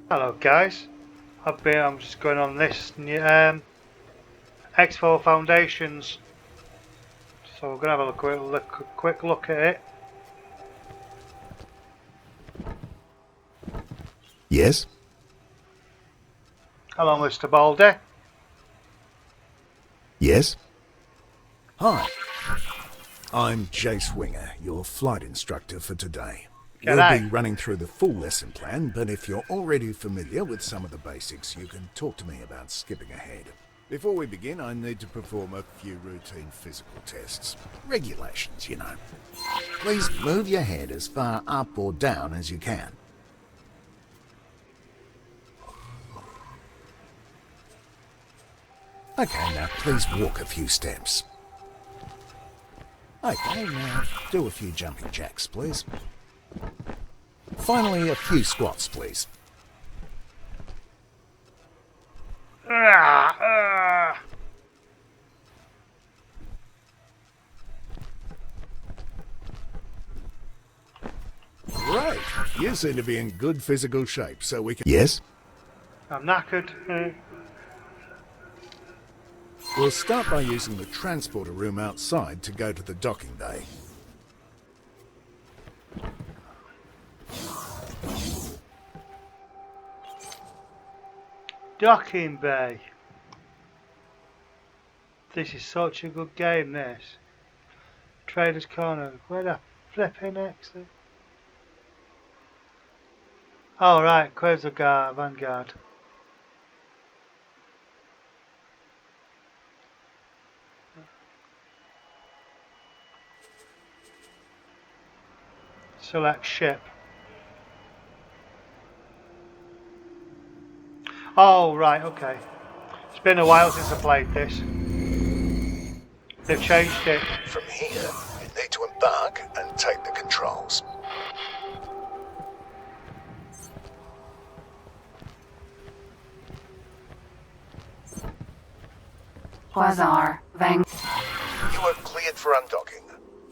Hello guys, I'm just going on this new X4 Foundations, so we're going to have a quick look at it. Yes? Hello Mr. Baldy. Yes? Hi. I'm Jace Winger, your flight instructor for today. We'll G'day. be running through the full lesson plan, but if you're already familiar with some of the basics, you can talk to me about skipping ahead. Before we begin, I need to perform a few routine physical tests. Regulations, you know. Please move your head as far up or down as you can. Okay, now please walk a few steps. Okay, now do a few jumping jacks, please. Finally, a few squats, please. Great. You seem to be in good physical shape, so we can... Yes? I'm knackered. We'll start by using the transporter room outside to go to the docking bay. Docking bay. This is such a good game, this. Trader's Corner. Where the flipping exit? Oh right, Quasar Vanguard. Select ship. Oh right, okay. It's been a while since I played this. They've changed it. From here, you need to embark and take the controls. Quasar Vanguard. You are cleared for undocking.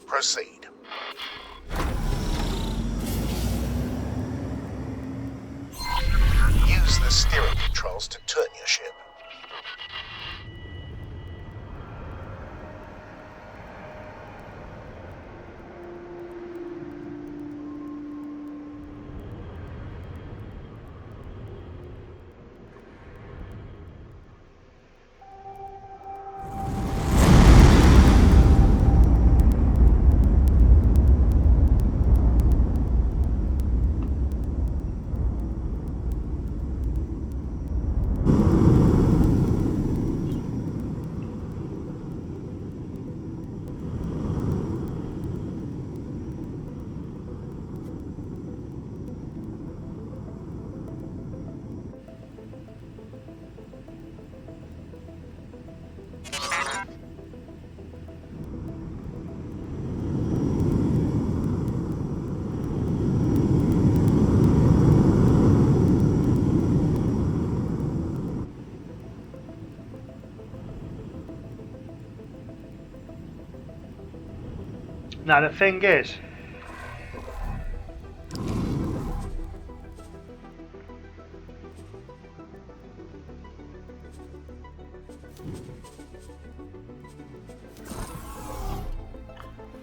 Proceed. Use the steering controls to turn your ship. Now the thing is,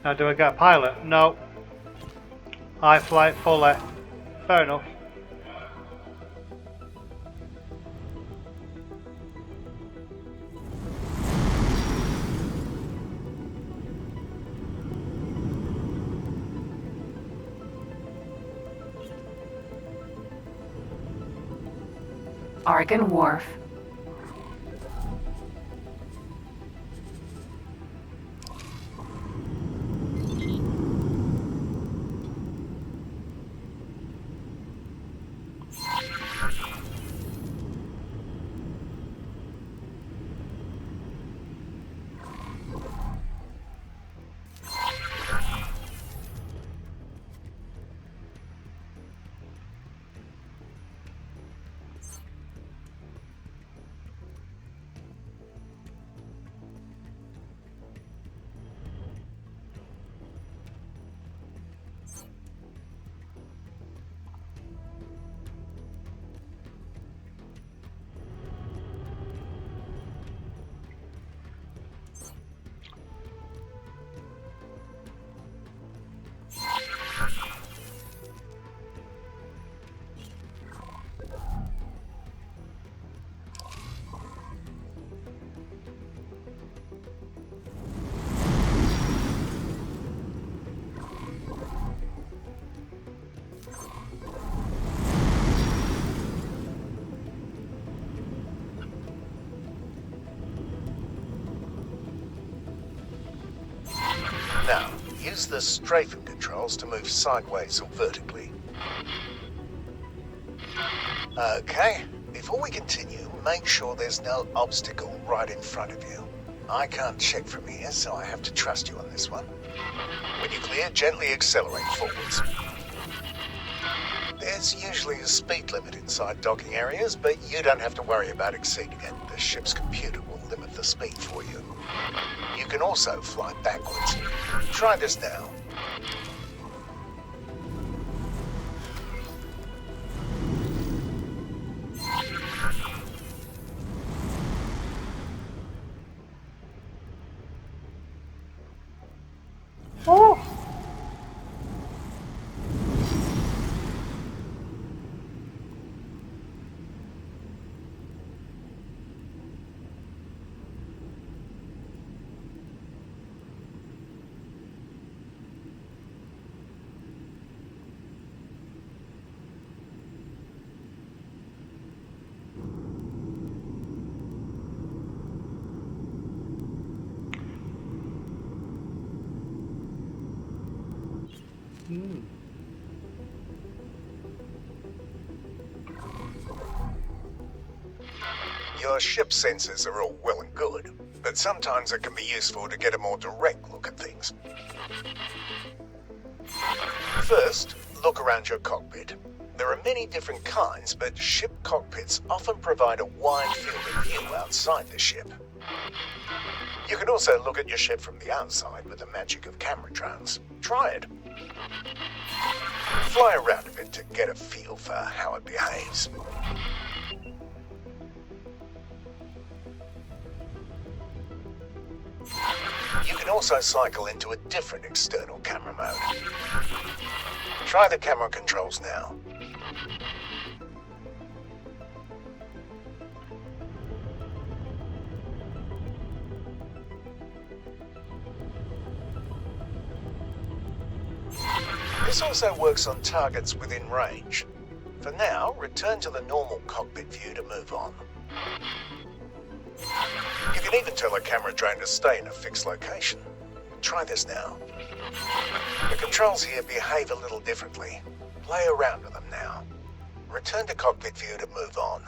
now do I get a pilot? No. I fly it fully. Fair enough. Argon Wharf. Now, use the strafing controls to move sideways or vertically. Okay, before we continue, make sure there's no obstacle right in front of you. I can't check from here, so I have to trust you on this one. When you're clear, gently accelerate forwards. There's usually a speed limit inside docking areas, but you don't have to worry about exceeding it. The ship's computer will limit the speed for you. You can also fly backwards. Try this now. Oh! Your ship sensors are all well and good, but sometimes it can be useful to get a more direct look at things. First, look around your cockpit. There are many different kinds, but ship cockpits often provide a wide field of view outside the ship. You can also look at your ship from the outside with the magic of camera drones. Try it. Fly around a bit to get a feel for how it behaves. You can also cycle into a different external camera mode. Try the camera controls now. This also works on targets within range. For now, return to the normal cockpit view to move on. You can even tell a camera drone to stay in a fixed location. Try this now. The controls here behave a little differently. Play around with them now. Return to cockpit view to move on.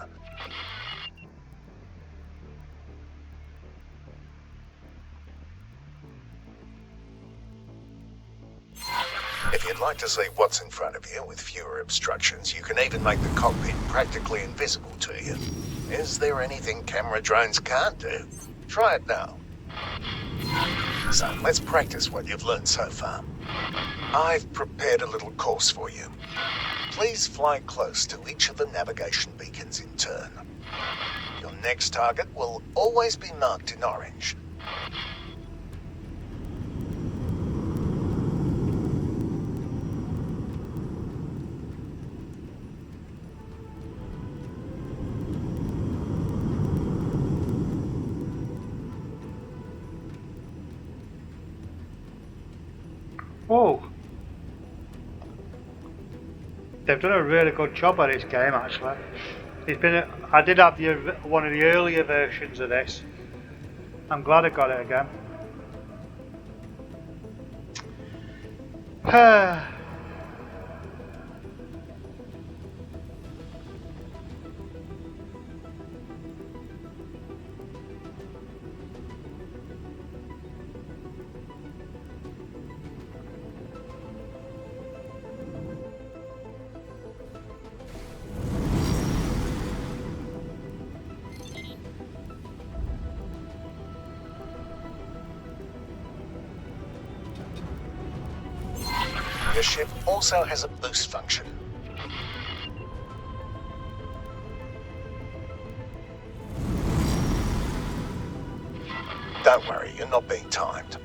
If you'd like to see what's in front of you with fewer obstructions, you can even make the cockpit practically invisible to you. Is there anything camera drones can't do? Try it now. So let's practice what you've learned so far. I've prepared a little course for you. Please fly close to each of the navigation beacons in turn. Your next target will always be marked in orange. Oh! They've done a really good job at this game, actually. I did have one of the earlier versions of this. I'm glad I got it again. Your ship also has a boost function. Don't worry, you're not being timed.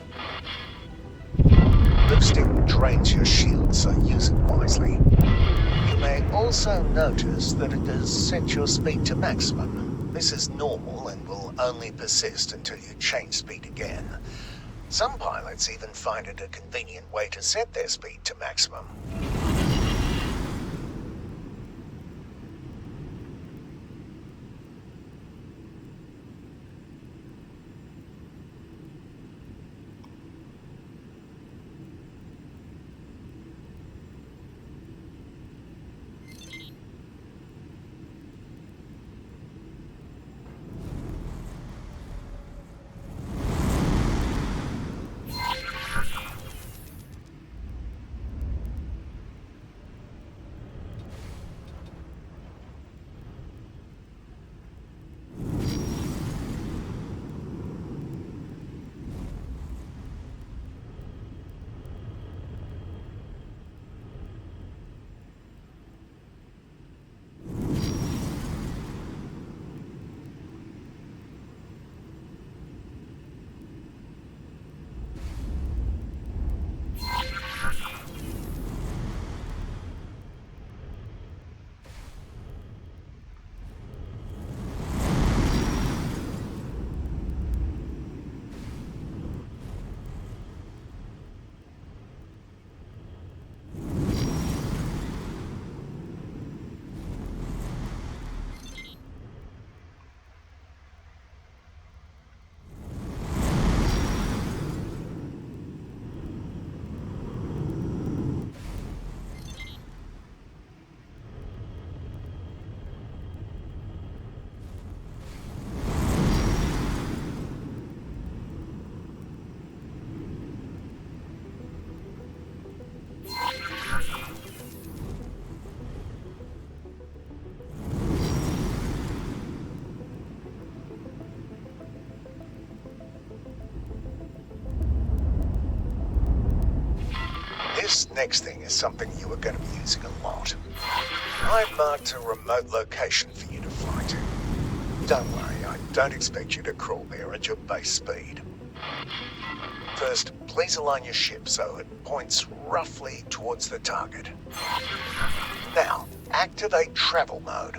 Boosting drains your shield, so use it wisely. You may also notice that it has set your speed to maximum. This is normal and will only persist until you change speed again. Some pilots even find it a convenient way to set their speed to maximum. This next thing is something you are going to be using a lot. I've marked a remote location for you to fly to. Don't worry, I don't expect you to crawl there at your base speed. First, please align your ship so it points roughly towards the target. Now, activate travel mode.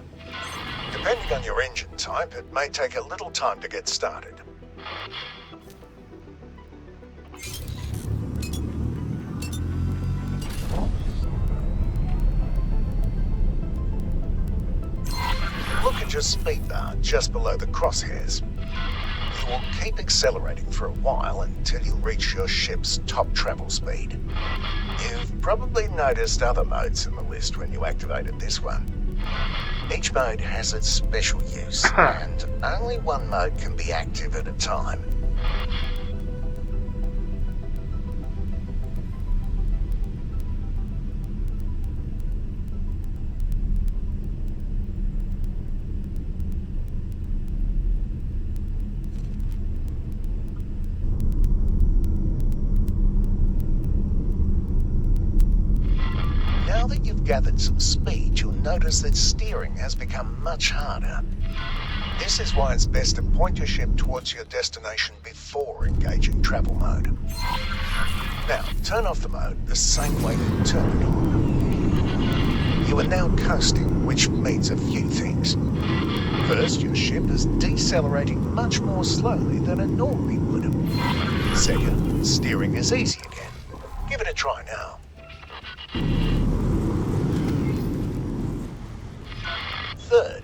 Depending on your engine type, it may take a little time to get started. Look at your speed bar just below the crosshairs. You will keep accelerating for a while until you reach your ship's top travel speed. You've probably noticed other modes in the list when you activated this one. Each mode has its special use, and only one mode can be active at a time. Now that you've gathered some speed, you'll notice that steering has become much harder. This is why it's best to point your ship towards your destination before engaging travel mode. Now, turn off the mode the same way you turned it on. You are now coasting, which means a few things. First, your ship is decelerating much more slowly than it normally would. Second, steering is easy again. Give it a try now. Third,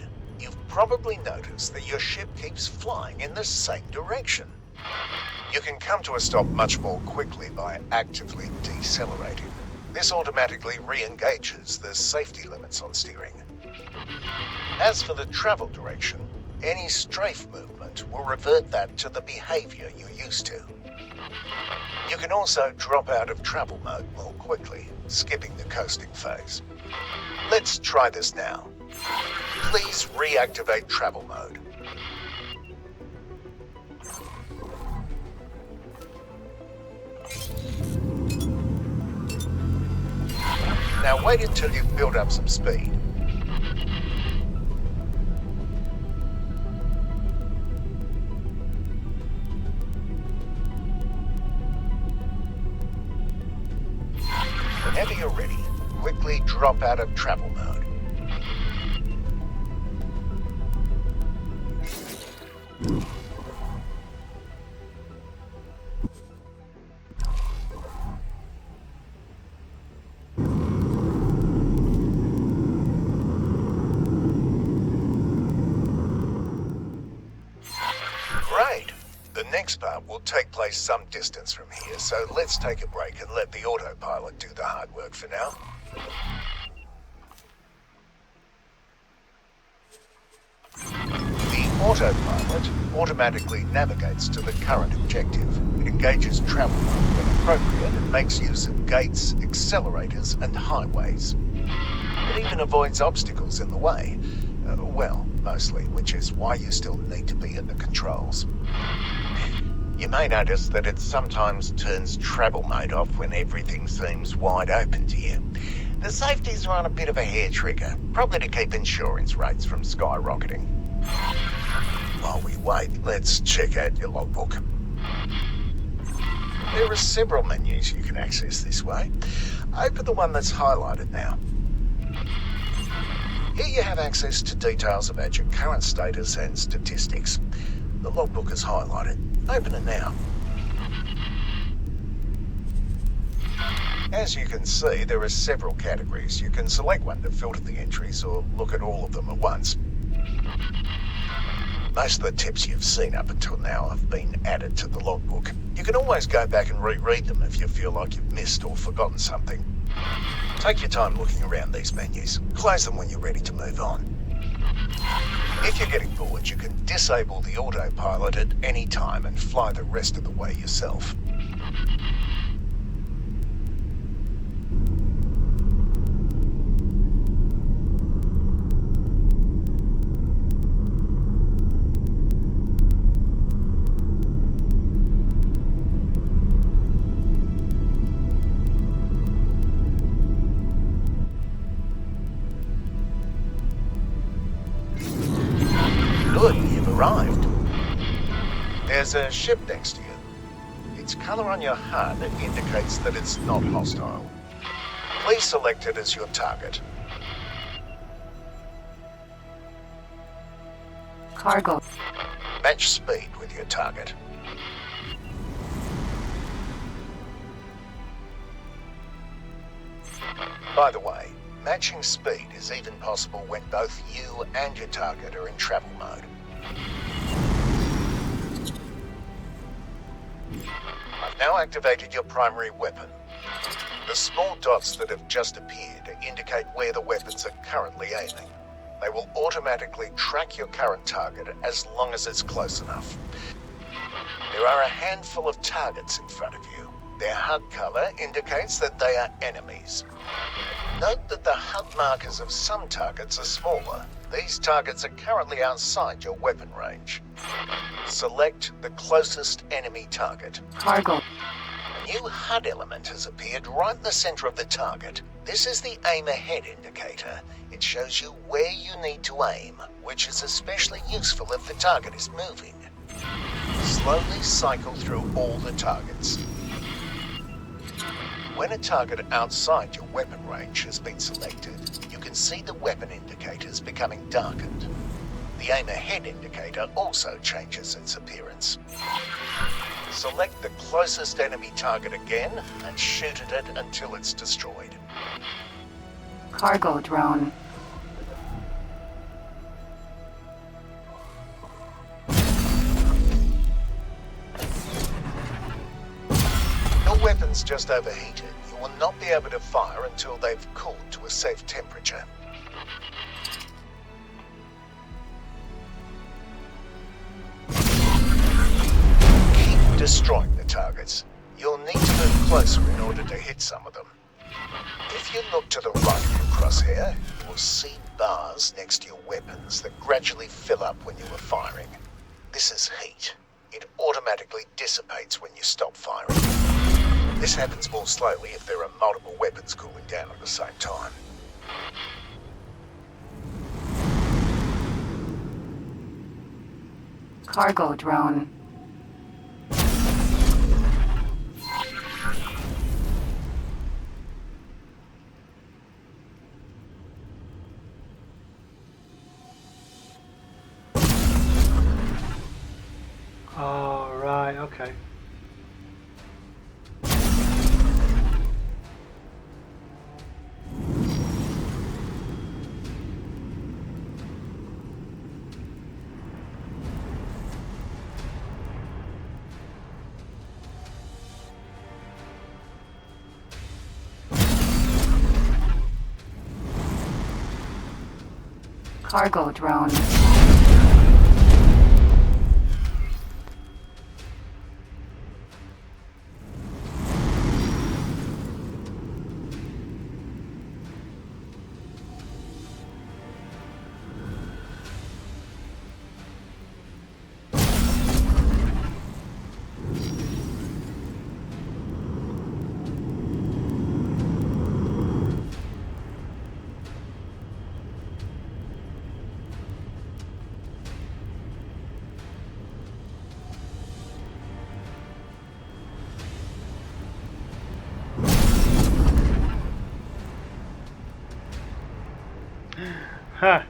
probably noticed that your ship keeps flying in the same direction. You can come to a stop much more quickly by actively decelerating. This automatically re-engages the safety limits on steering. As for the travel direction, any strafe movement will revert that to the behavior you're used to. You can also drop out of travel mode more quickly, skipping the coasting phase. Let's try this now. Please reactivate travel mode. Now wait until you've built up some speed. Whenever you're ready, quickly drop out of travel mode. Great! The next part will take place some distance from here, so let's take a break and let the autopilot do the hard work for now. The autopilot automatically navigates to the current objective. It engages travel mode when appropriate and makes use of gates, accelerators, and highways. It even avoids obstacles in the way. Well, mostly, which is why you still need to be at the controls. You may notice that it sometimes turns travel mode off when everything seems wide open to you. The safeties are on a bit of a hair trigger, probably to keep insurance rates from skyrocketing. While we wait, let's check out your logbook. There are several menus you can access this way. Open the one that's highlighted now. Here you have access to details about your current status and statistics. The logbook is highlighted. Open it now. As you can see, there are several categories. You can select one to filter the entries or look at all of them at once. Most of the tips you've seen up until now have been added to the logbook. You can always go back and reread them if you feel like you've missed or forgotten something. Take your time looking around these menus. Close them when you're ready to move on. If you're getting bored, you can disable the autopilot at any time and fly the rest of the way yourself. Good, you've arrived. There's a ship next to you. Its colour on your HUD indicates that it's not hostile. Please select it as your target. Cargo. Match speed with your target. By the way, matching speed is even possible when both you and your target are in travel mode. I've now activated your primary weapon. The small dots that have just appeared indicate where the weapons are currently aiming. They will automatically track your current target as long as it's close enough. There are a handful of targets in front of you. Their HUD colour indicates that they are enemies. Note that the HUD markers of some targets are smaller. These targets are currently outside your weapon range. Select the closest enemy target. Cargo. A new HUD element has appeared right in the centre of the target. This is the aim ahead indicator. It shows you where you need to aim, which is especially useful if the target is moving. Slowly cycle through all the targets. When a target outside your weapon range has been selected, you can see the weapon indicators becoming darkened. The aim ahead indicator also changes its appearance. Select the closest enemy target again and shoot at it until it's destroyed. Cargo drone. weapons just overheated, you will not be able to fire until they've cooled to a safe temperature. Keep destroying the targets. You'll need to move closer in order to hit some of them. If you look to the right of your crosshair, you will see bars next to your weapons that gradually fill up when you are firing. This is heat. It automatically dissipates when you stop firing. This happens more slowly if there are multiple weapons cooling down at the same time. Cargo drone. Oh, right, okay. Cargo drone. Huh.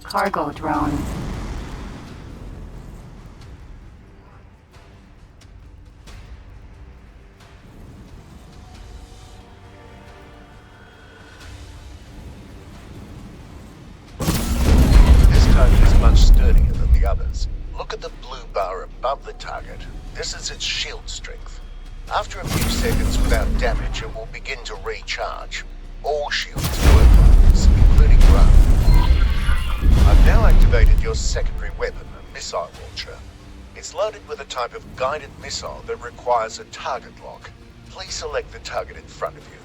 Cargo drone. This target is much sturdier than the others. Look at the blue bar above the target. This is its shield strength. After a few seconds without damage, it will begin to recharge. All shields work like this, including run. I've now activated your secondary weapon, a missile launcher. It's loaded with a type of guided missile that requires a target lock. Please select the target in front of you.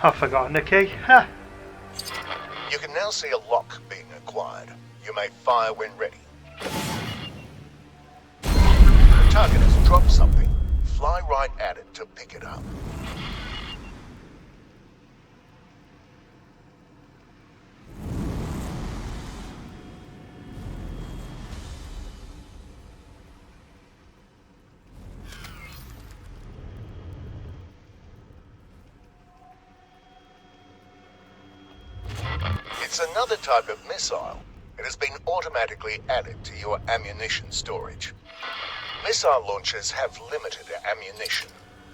I've forgotten the key. Ha! You can now see a lock being acquired. You may fire when ready. The target has dropped something. Fly right at it to pick it up. It's another type of missile. It has been automatically added to your ammunition storage. Missile launchers have limited ammunition.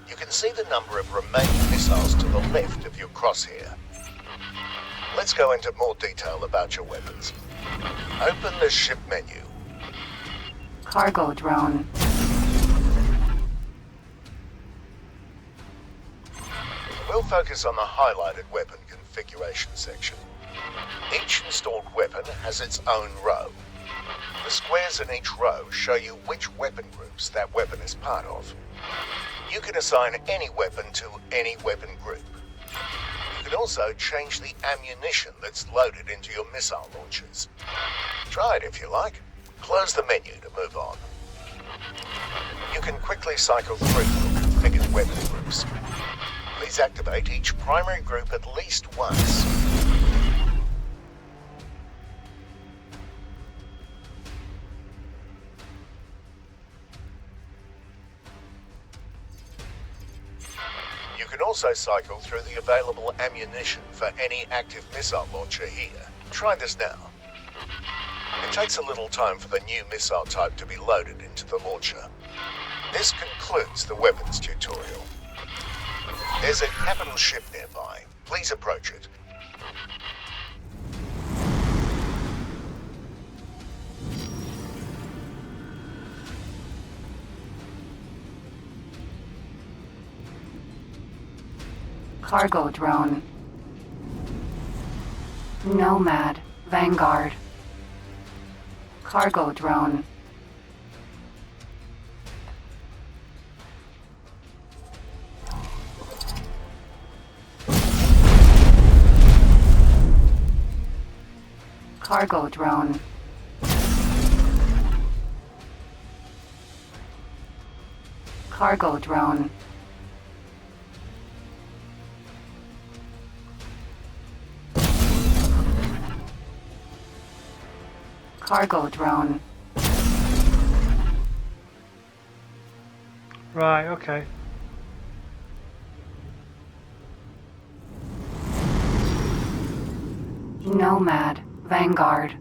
You can see the number of remaining missiles to the left of your crosshair. Let's go into more detail about your weapons. Open the ship menu. Cargo drone. We'll focus on the highlighted weapon configuration section. Each installed weapon has its own row. The squares in each row show you which weapon groups that weapon is part of. You can assign any weapon to any weapon group. You can also change the ammunition that's loaded into your missile launchers. Try it if you like. Close the menu to move on. You can quickly cycle through your configured weapon groups. Please activate each primary group at least once. You can also cycle through the available ammunition for any active missile launcher here. Try this now. It takes a little time for the new missile type to be loaded into the launcher. This concludes the weapons tutorial. There's a capital ship nearby. Please approach it. Cargo drone. Nomad. Vanguard. Cargo drone. Cargo drone. Cargo drone. Cargo drone. Right, okay. Nomad. Vanguard.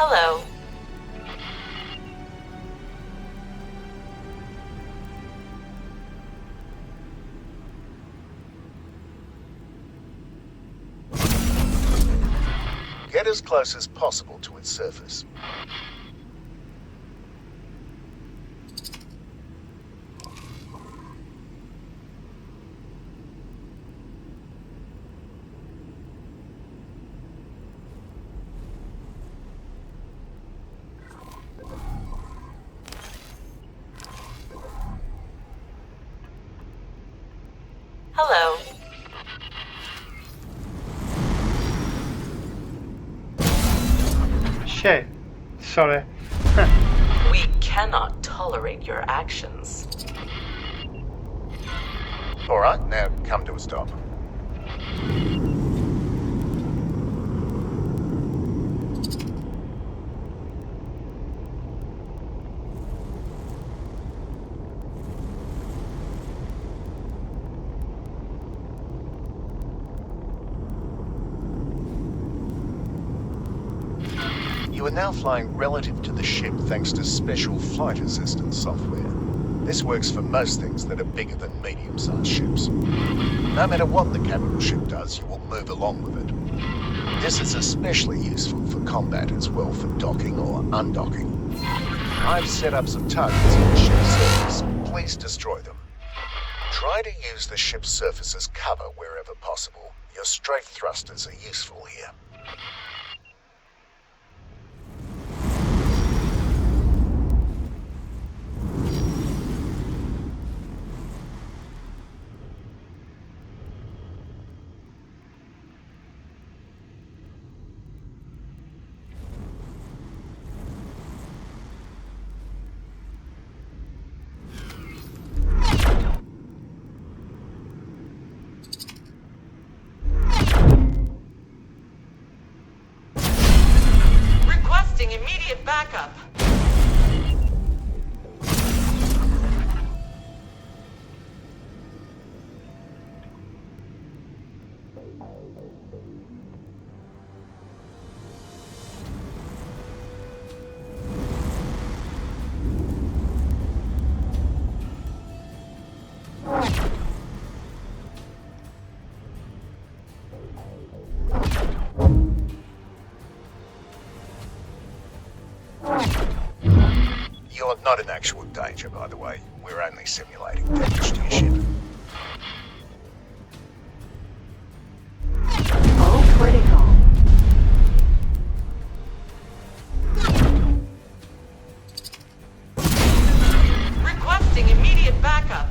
Hello. Get as close as possible to its surface. Hello. shit. Sorry. We cannot tolerate your actions. Alright, now come to a stop. You are now flying relative to the ship thanks to special flight assistance software. This works for most things that are bigger than medium-sized ships. No matter what the capital ship does, you will move along with it. This is especially useful for combat as well for docking or undocking. I've set up some targets in the ship's surface. Please destroy them. Try to use the ship's surface as cover wherever possible. Your strafe thrusters are useful here. Requesting immediate backup. You're not in actual danger, by the way. We're only simulating damage to your ship. Oh, critical. Requesting immediate backup.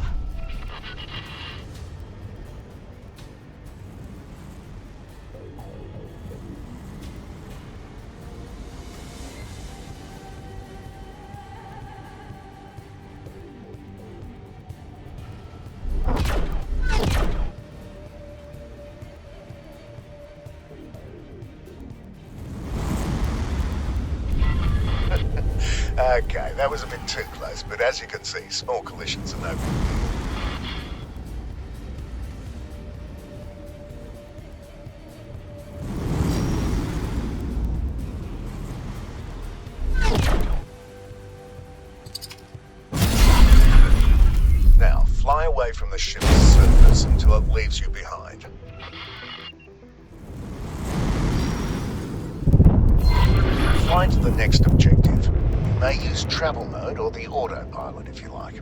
Okay, that was a bit too close, but as you can see, small collisions are no big deal. Now, fly away from the ship's surface until it leaves you behind. Fly to the next objective. You may use travel mode or the autopilot if you like.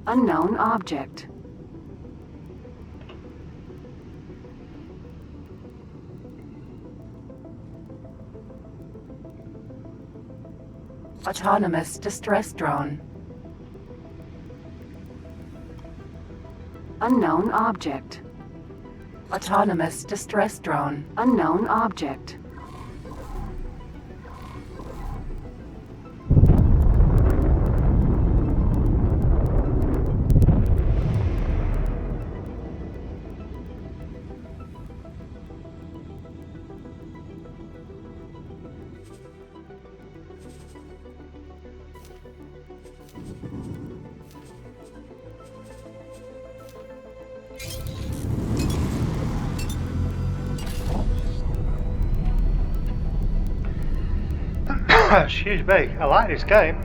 Unknown object. Autonomous distress drone. Unknown object. Autonomous distress drone. Unknown object. Excuse me, I like this game.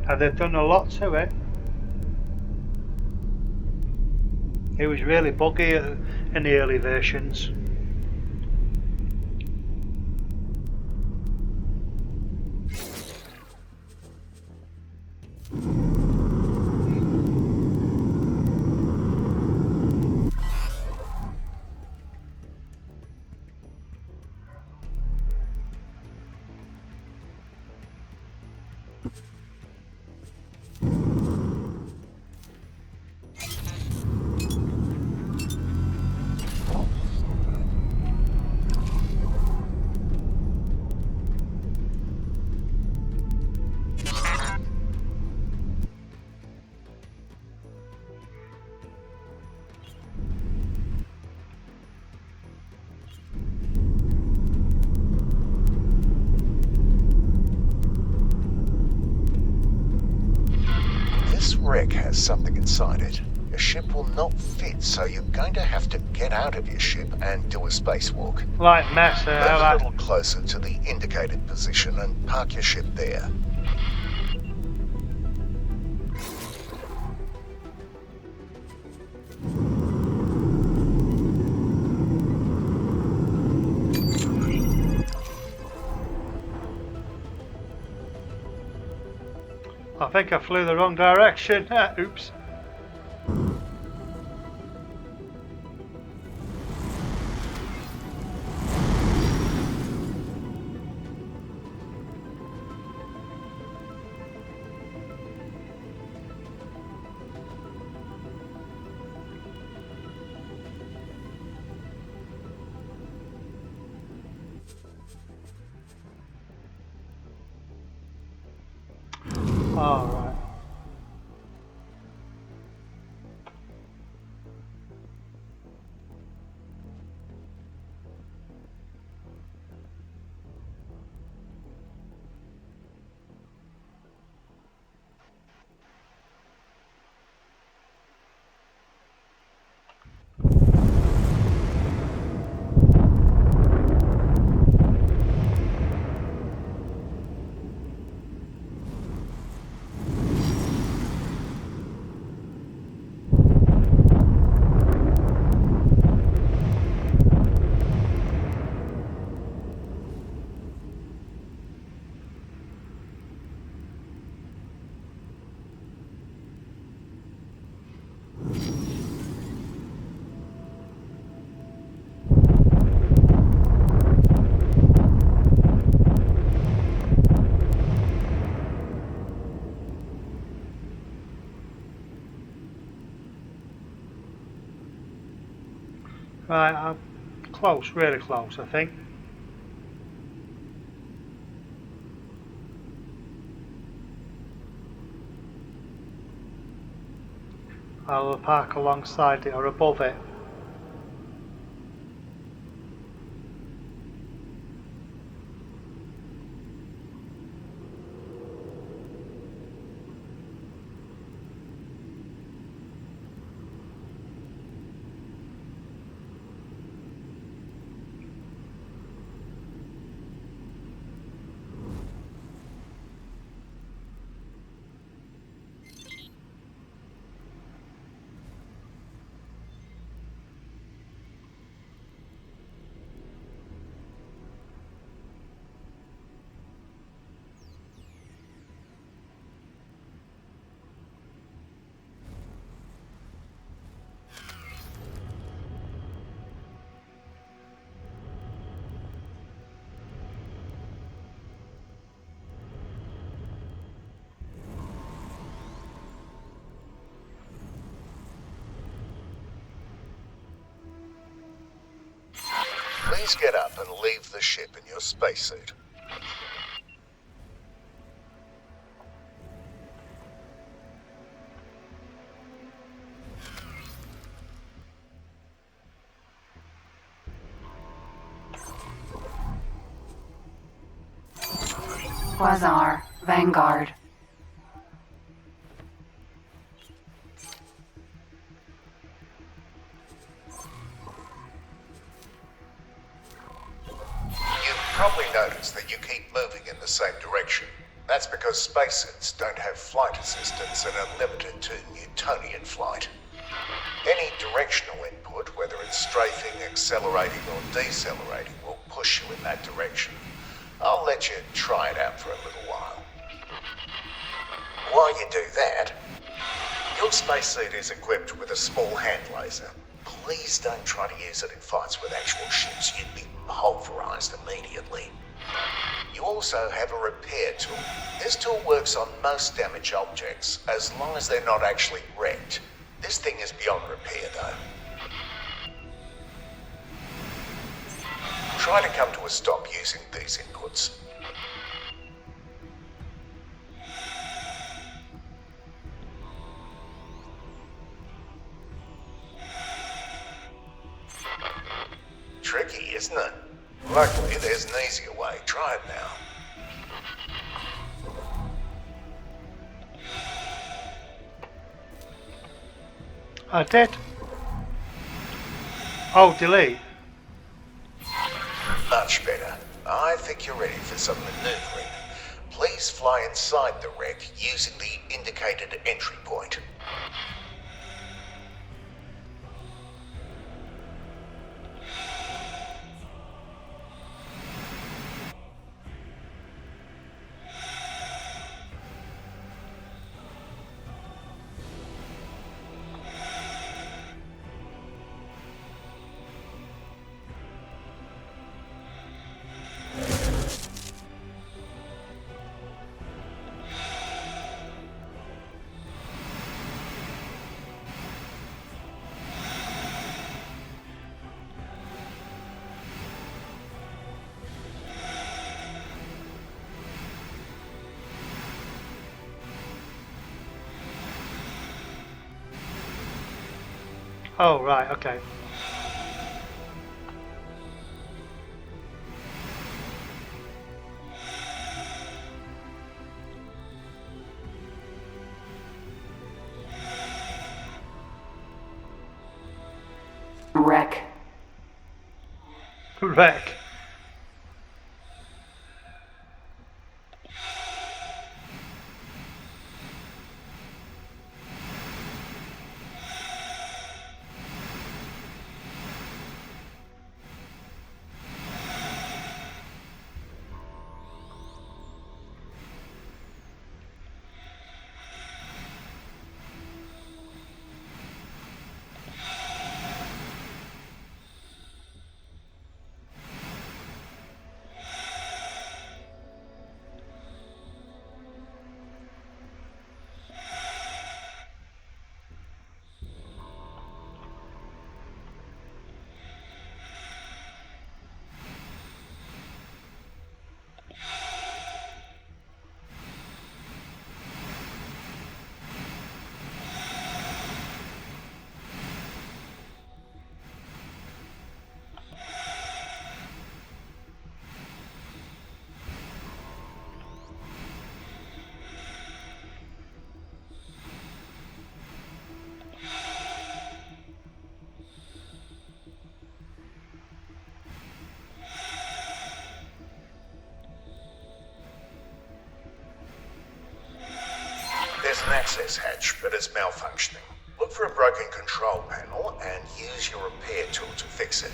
And they've done a lot to it. It was really buggy in the early versions. wreck has something inside it. Your ship will not fit, so you're going to have to get out of your ship and do a spacewalk. Like mess, Move a little closer to the indicated position and park your ship there. I think I flew the wrong direction. Oops. All right. Right, I'm close, really close, I think. I'll park alongside it or above it. Please get up and leave the ship in your spacesuit. Quasar, Vanguard. You've probably noticed that you keep moving in the same direction. That's because spacesuits don't have flight assistance and are limited to Newtonian flight. Any directional input, whether it's strafing, accelerating or decelerating, will push you in that direction. I'll let you try it out for a little while. While you do that, your spacesuit is equipped with a small hand laser. Please don't try to use it in fights with actual ships. You'd be pulverized immediately. You also have a repair tool. This tool works on most damaged objects, as long as they're not actually wrecked. This thing is beyond repair, though. Try to come to a stop using these inputs. Tricky, isn't it? Luckily, there's an easier way. Try it now. I did. Oh, delete. Much better. I think you're ready for some maneuvering. Please fly inside the wreck using the indicated entry point. Oh, right, okay. Wreck. Wreck. There's an access hatch, but it's malfunctioning. Look for a broken control panel and use your repair tool to fix it.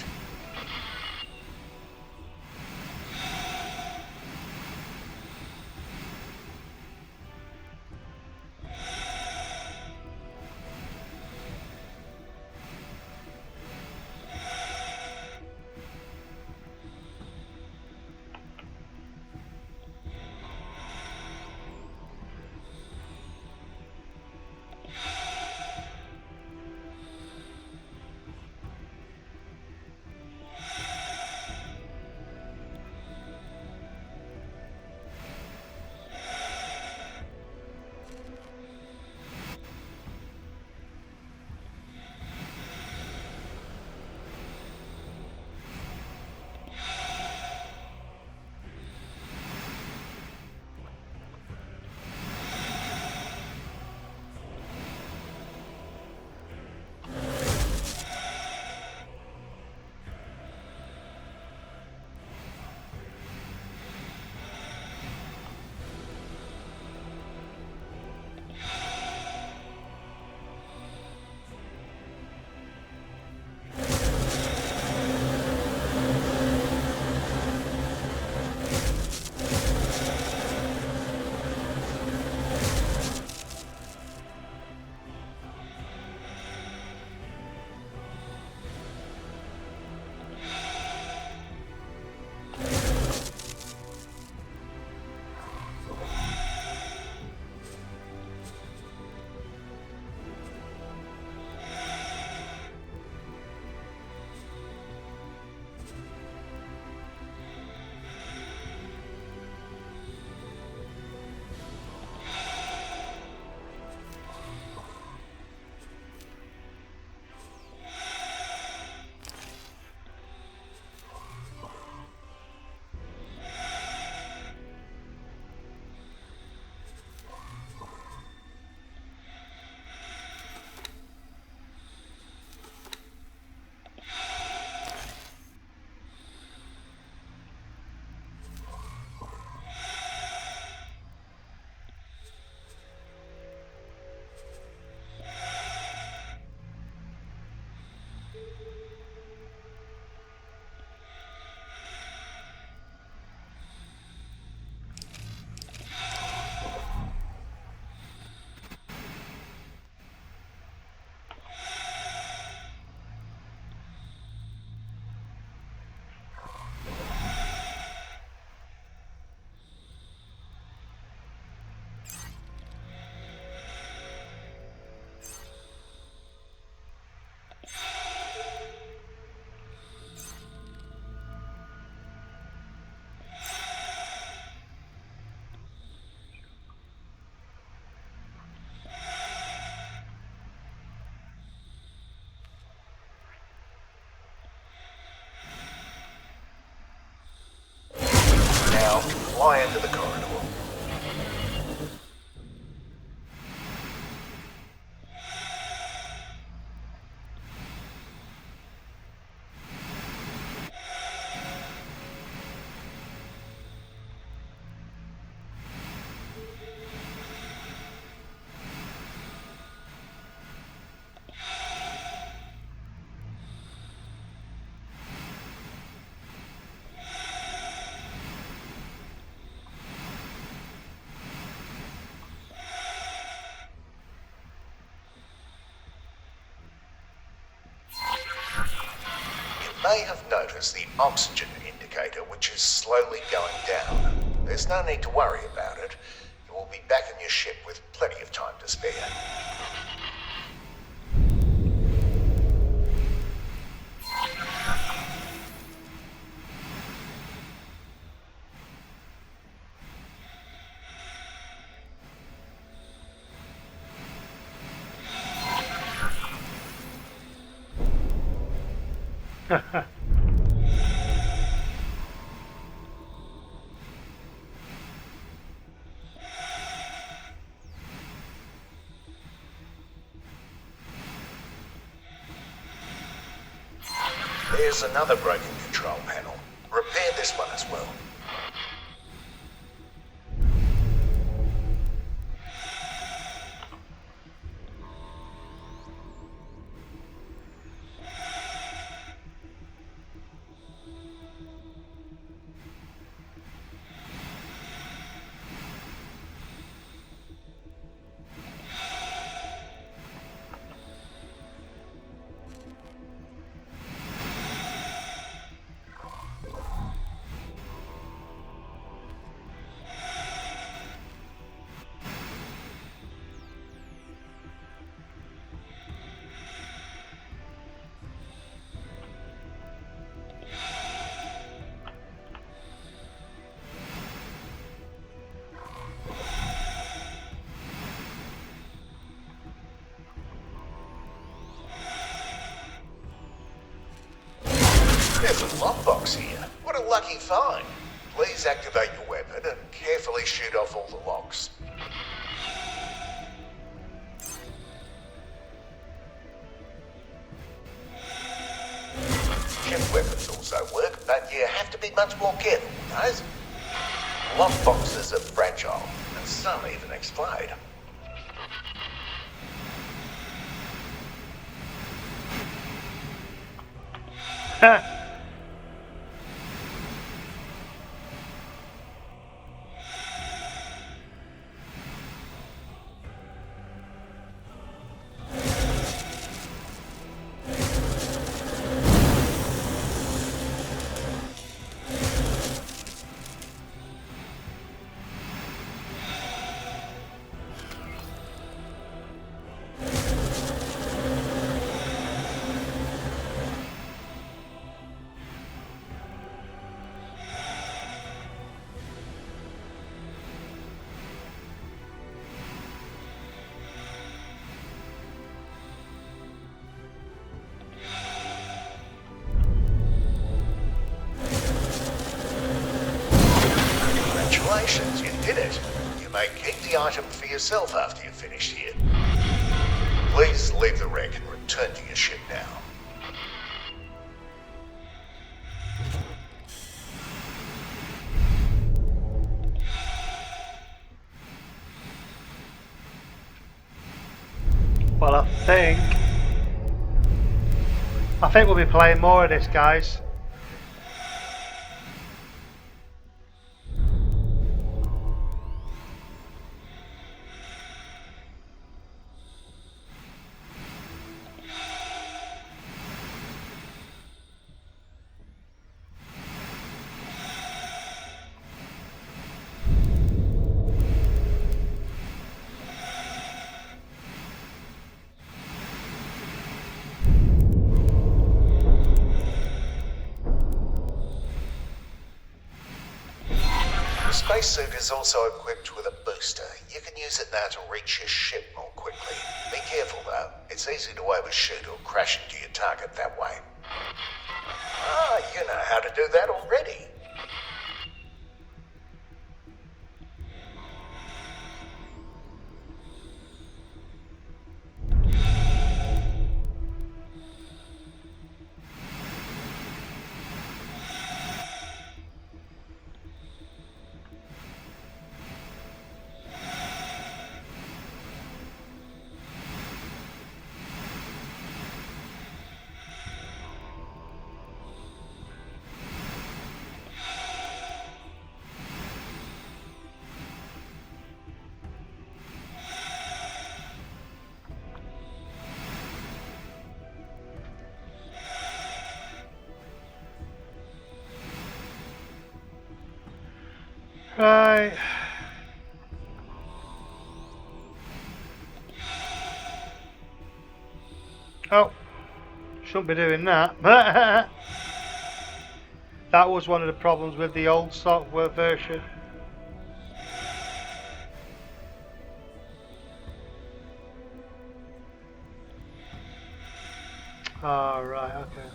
corridor. You may have noticed the oxygen indicator, which is slowly going down. There's no need to worry about it. You will be back in your ship with plenty of time to spare. There's another broken control panel. Repair this one as well. There's a lockbox here. What a lucky find. Please activate your weapon and carefully shoot off all the locks. Ship weapons also work, but you have to be much more careful, guys. Lockboxes are fragile, and some even explode. Congratulations, you did it. You may keep the item for yourself after you're finished here. Please leave the wreck and return to your ship now. Well, I think we'll be playing more of this, guys. The spacesuit is also equipped with a booster. You can use it now to reach your ship more quickly. Be careful though, it's easy to overshoot or crash into your target that way. Ah, you know how to do that already. Right. Oh, shouldn't be doing that. That was one of the problems with the old software version. Ah, right, okay.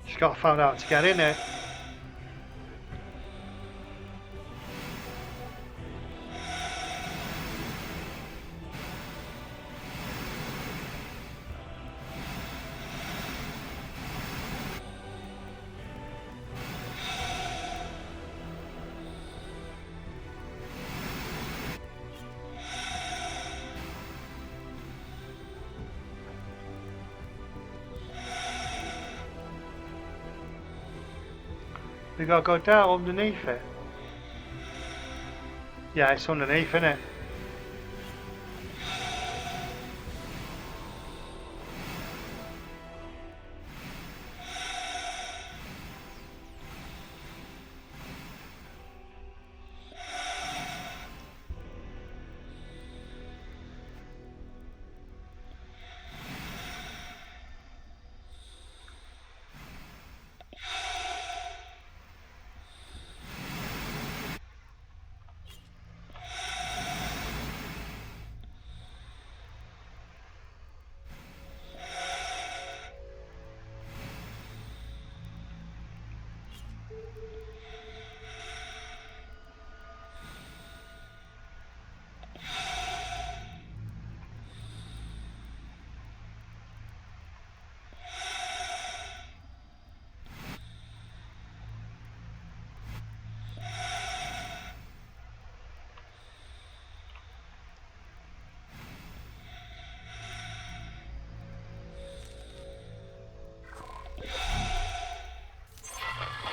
Just got to find out to get in it. We gotta go down underneath it. Yeah, it's underneath, isn't it?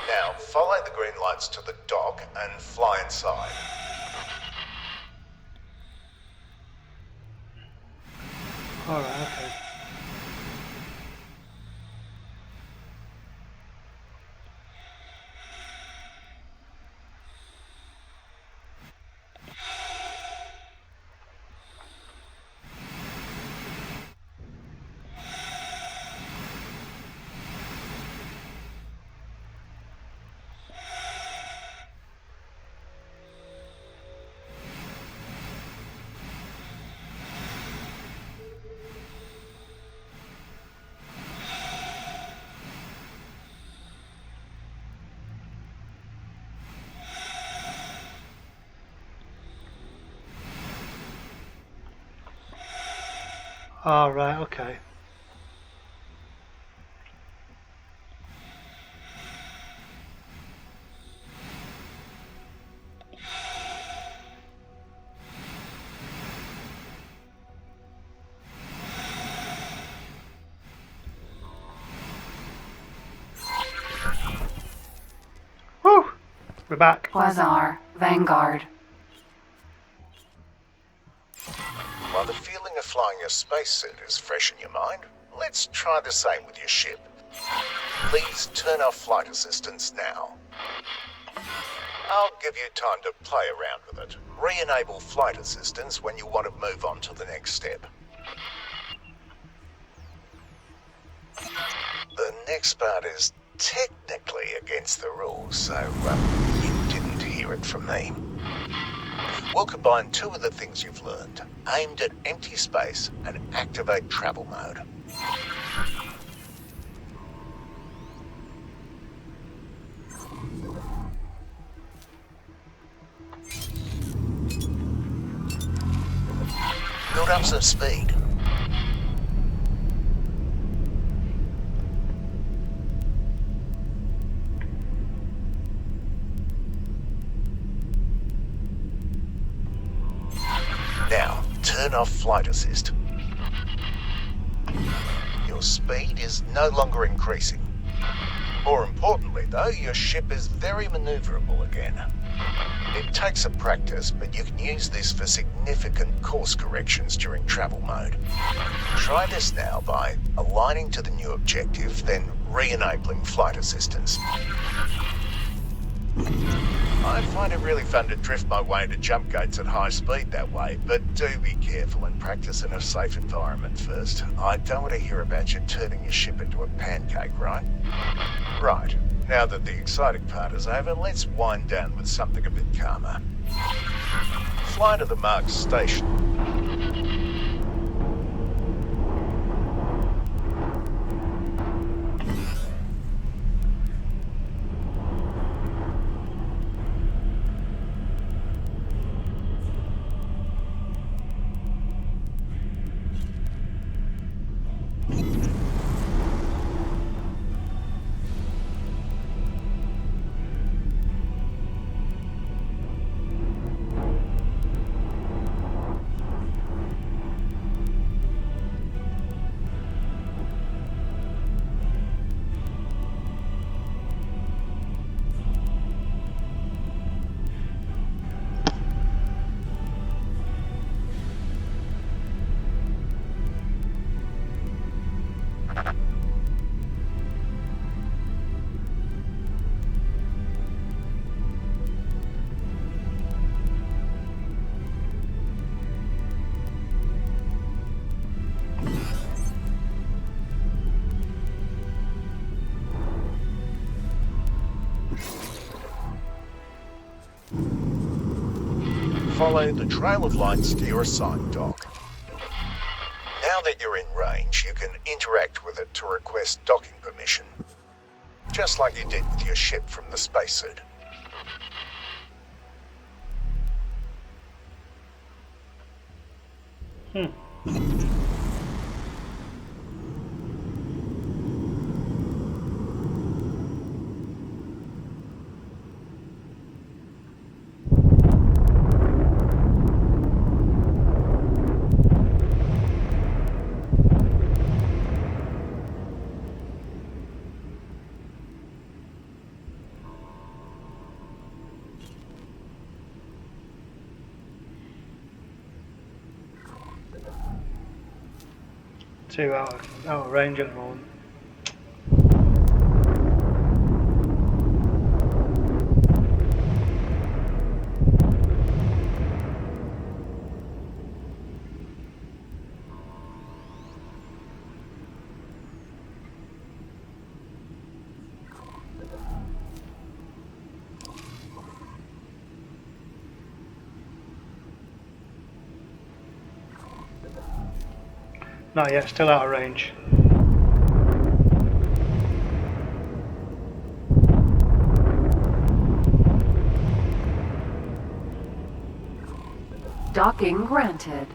Now, follow the green lights to the dock and fly inside. Alright, okay. Alright, okay. Woo! We're back. Quasar, Vanguard. While the feeling of flying your spacesuit is fresh in your mind, let's try the same with your ship. Please turn off flight assistance now. I'll give you time to play around with it. Re-enable flight assistance when you want to move on to the next step. The next part is technically against the rules, so you didn't hear it from me. We'll combine two of the things you've learned, aimed at empty space, and activate travel mode. Build up some speed. Now, turn off flight assist. Your speed is no longer increasing. More importantly though, your ship is very manoeuvrable again. It takes some practice, but you can use this for significant course corrections during travel mode. Try this now by aligning to the new objective, then re-enabling flight assistance. I find it really fun to drift my way to jump gates at high speed that way, but do be careful and practice in a safe environment first. I don't want to hear about you turning your ship into a pancake, right? Right, now that the exciting part is over, let's wind down with something a bit calmer. Fly to the marked station. Follow the trail of lights to your assigned dock. Now that you're in range, you can interact with it to request docking permission. Just like you did with your ship from the spacesuit. Two out of range at the moment. Not yet, still out of range. Docking granted.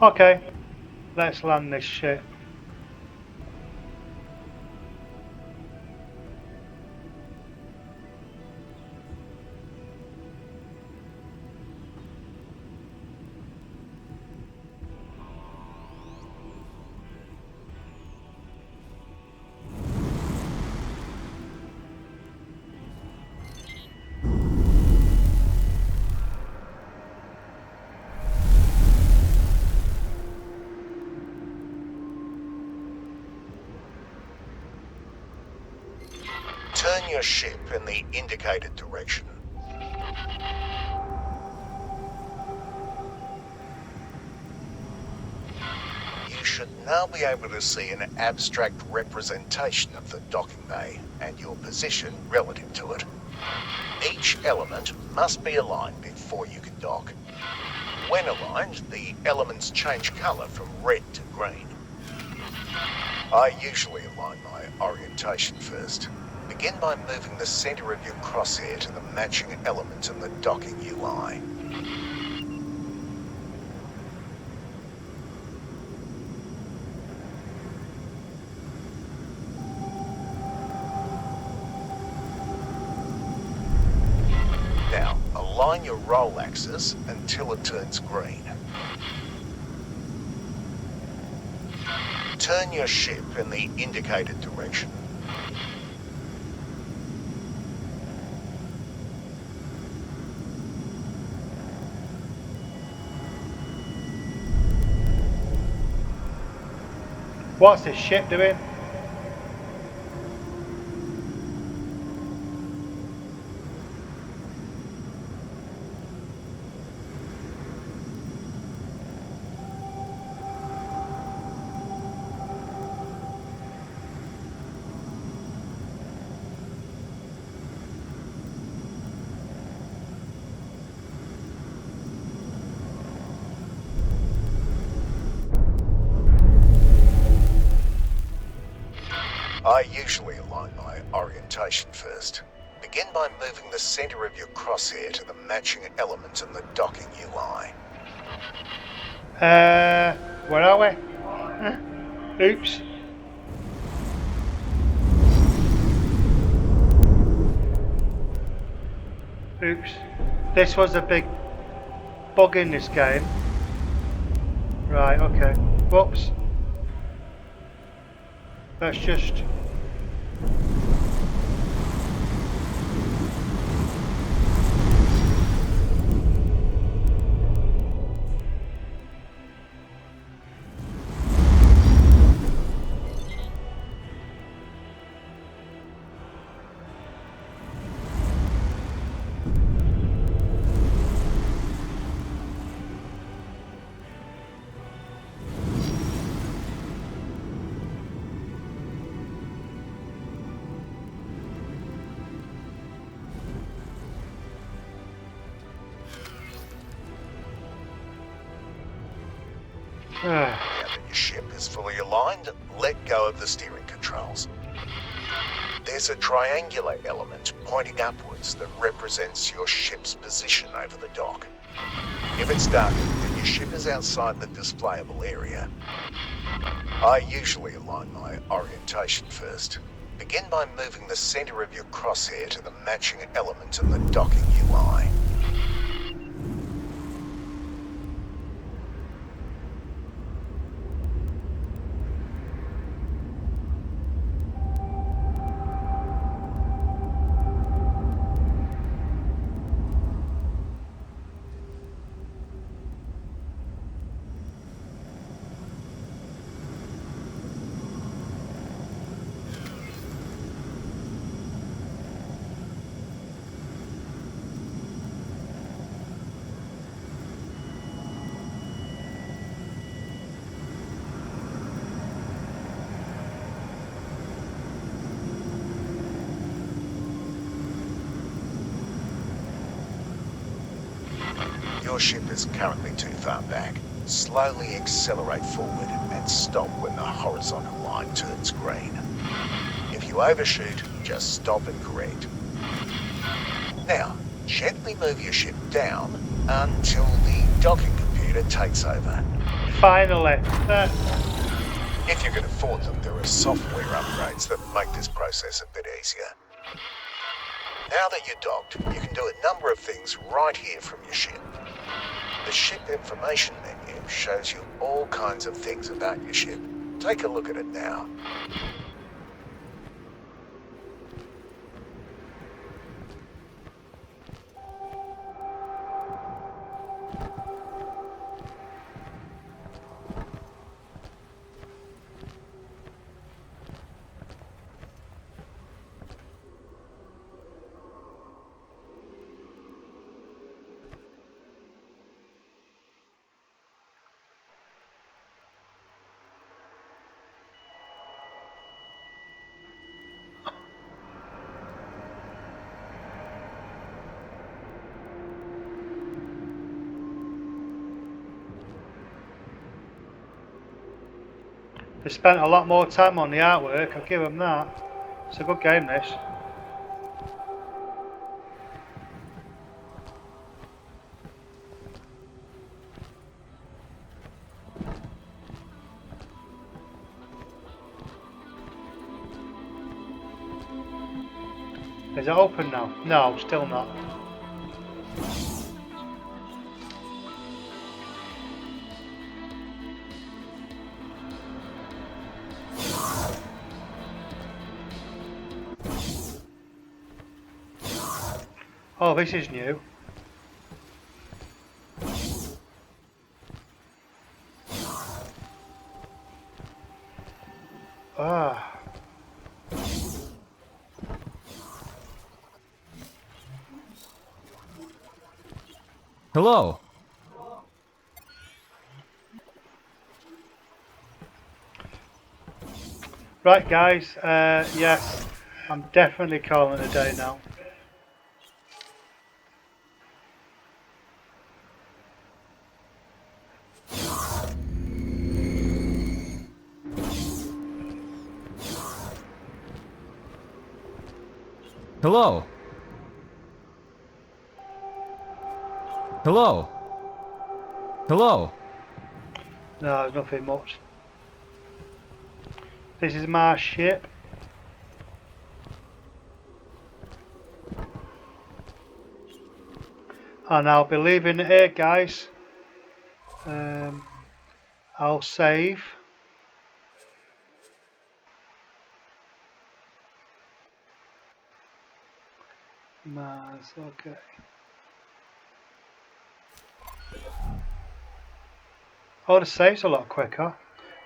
Okay, let's land this shit. Turn your ship in the indicated direction. You should now be able to see an abstract representation of the docking bay and your position relative to it. Each element must be aligned before you can dock. When aligned, the elements change colour from red to green. I usually align my orientation first. Begin by moving the centre of your crosshair to the matching element in the docking UI. Now, align your roll axis until it turns green. Turn your ship in the indicated direction. What's this ship doing? I usually align my orientation first. Begin by moving the center of your crosshair to the matching element in the docking UI. Where are we? Oops. Oops. This was a big bug in this game. Right, okay. Whoops. Let's just... Now that your ship is fully aligned, let go of the steering controls. There's a triangular element pointing upwards that represents your ship's position over the dock. If it's darkened, then your ship is outside the displayable area. I usually align my orientation first. Begin by moving the center of your crosshair to the matching element in the docking UI. Your ship is currently too far back. Slowly accelerate forward and stop when the horizontal line turns green. If you overshoot, just stop and correct. Now, gently move your ship down until the docking computer takes over. Finally. If you can afford them, there are software upgrades that make this process a bit easier. Now that you're docked, you can do a number of things right here from your ship. The ship information menu shows you all kinds of things about your ship. Take a look at it now. They spent a lot more time on the artwork, I'll give them that. It's a good game, this. Is it open now? No, still not. Oh, this is new. Ah. Hello. Right, guys. Yes, I'm definitely calling it a day now. Hello. Hello. Hello. No, there's nothing much. This is my ship. And I'll be leaving it here, guys. I'll save. Mars, okay. Oh, the save's a lot quicker.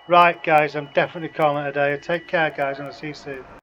Right, guys, I'm definitely calling it a day. Take care, guys, and I'll see you soon.